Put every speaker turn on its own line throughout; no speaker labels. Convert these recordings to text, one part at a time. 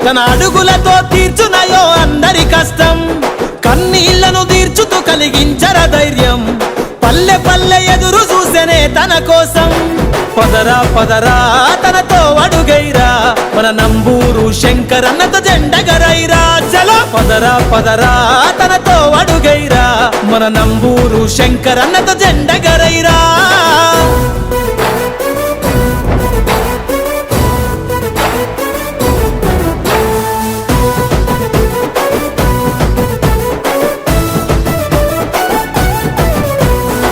తన అడుగులతో తీర్చునయో అందరి కష్టం, కన్నీళ్లను తీర్చుతూ కలిగించర ధైర్యం, పల్లె పల్లె ఎదురు చూసెనే తన కోసం. పదరా పదరా తనతో అడుగైరా, మన నంబూరు శంకరన్నతో జెండగరైరా. చలో పదరా పదరా తనతో అడుగైరా, మన నంబూరు శంకరన్నతో జెండగరైరా.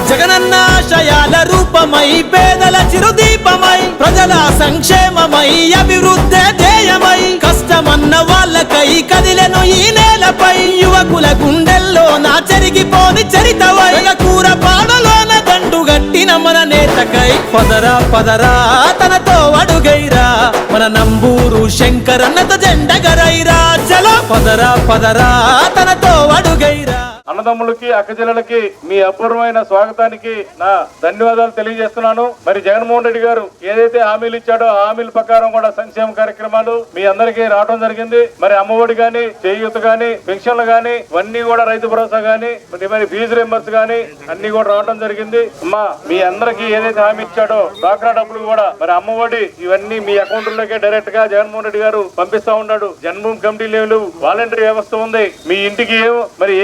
జగనన్న ఆశయాల రూపమై, పేదల చిరుదీపమై, ప్రజల సంక్షేమమై, అభివృద్ధి ధ్యేయమై, కష్టమన్న వాళ్ళకై కదిలెను ఈ నేలపై. యువకుల గుండెల్లో నా చెరిగిపోని చరితవై, కూర పాడలోన దండు గట్టిన మన నేతకై. పదరా పదరా తనతో అడుగైరా, మన నంబూరు శంకరన్నతో జెండగరైరా. చలో పదరా పదరా తనతో అడుగైరా.
అన్నదమ్ములకి అక్కచెల్లెలకి మీ అపూర్వమైన స్వాగతానికి నా ధన్యవాదాలు తెలియజేస్తున్నాను. మరి జగన్మోహన్ రెడ్డి గారు ఏదైతే హామీలు ఇచ్చాడో ఆ హామీల ప్రకారం కూడా సంక్షేమ కార్యక్రమాలు మీ అందరికీ రావడం జరిగింది. మరి అమ్మఒడి గాని, చేయూత గాని, పెన్షన్లు గాని, ఇవన్నీ కూడా రైతు భరోసా గాని, మరి ఫీజు రింబర్స్ గాని అన్ని కూడా రావడం జరిగింది. అమ్మా మీ అందరికీ ఏదైతే హామీ ఇచ్చాడో డ్వాక్రా డబ్బులు కూడా, మరి అమ్మఒడి ఇవన్నీ మీ అకౌంట్లోకే డైరెక్ట్ గా జగన్మోహన్ రెడ్డి గారు పంపిస్తా ఉన్నాడు. జన్మభూమి కమిటీ లేవులు, వాలంటరీ వ్యవస్థ ఉంది. మీ ఇంటికి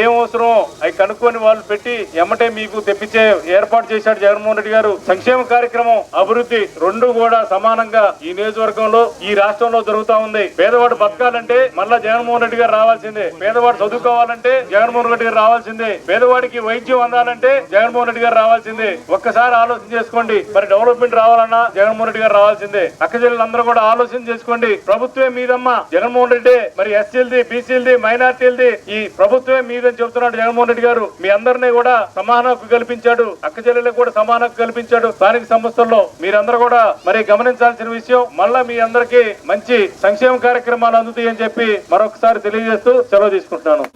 ఏం అవసరం అవి కనుక్కొని వాళ్ళు పెట్టి ఎమ్మటే మీకు తెప్పించే ఏర్పాటు చేశాడు జగన్మోహన్ రెడ్డి గారు. సంక్షేమ కార్యక్రమం, అభివృద్ధి రెండు కూడా సమానంగా ఈ నియోజకవర్గంలో, ఈ రాష్ట్రంలో జరుగుతా ఉంది. పేదవాడు బతకాలంటే మళ్ళా జగన్మోహన్ రెడ్డి గారు రావాల్సిందే, పేదవాడు చదువుకోవాలంటే జగన్మోహన్ రెడ్డి గారు రావాల్సిందే, పేదవాడికి వైద్యం అందాలంటే జగన్మోహన్ రెడ్డి గారు రావాల్సిందే. ఒక్కసారి ఆలోచన చేసుకోండి. మరి డెవలప్మెంట్ రావాలన్నా జగన్మోహన్ రెడ్డి గారు రావాల్సిందే. అక్కచెల్లెలందరూ కూడా ఆలోచన చేసుకోండి. ప్రభుత్వమే మీదమ్మా, జగన్మోహన్ రెడ్డి మరి ఎస్సీలది, బీసీలది, మైనార్టీలది ఈ ప్రభుత్వమే మీదని చెబుతున్నాడు జగన్మోహన్ రెడ్డి గారు. మీ అందరినీ కూడా సమాన హక్కు కల్పించాడు, అక్కచెల్లెలకు కూడా సమాన హక్కు కల్పించాడు. స్థానిక సంస్థల్లో మీరందరూ కూడా మరి గమనించాల్సిన విషయం, మళ్ళా మీ అందరికీ మంచి సంక్షేమ కార్యక్రమాలు అందుతాయని చెప్పి మరొకసారి తెలియజేస్తూ సెలవు తీసుకుంటున్నాను.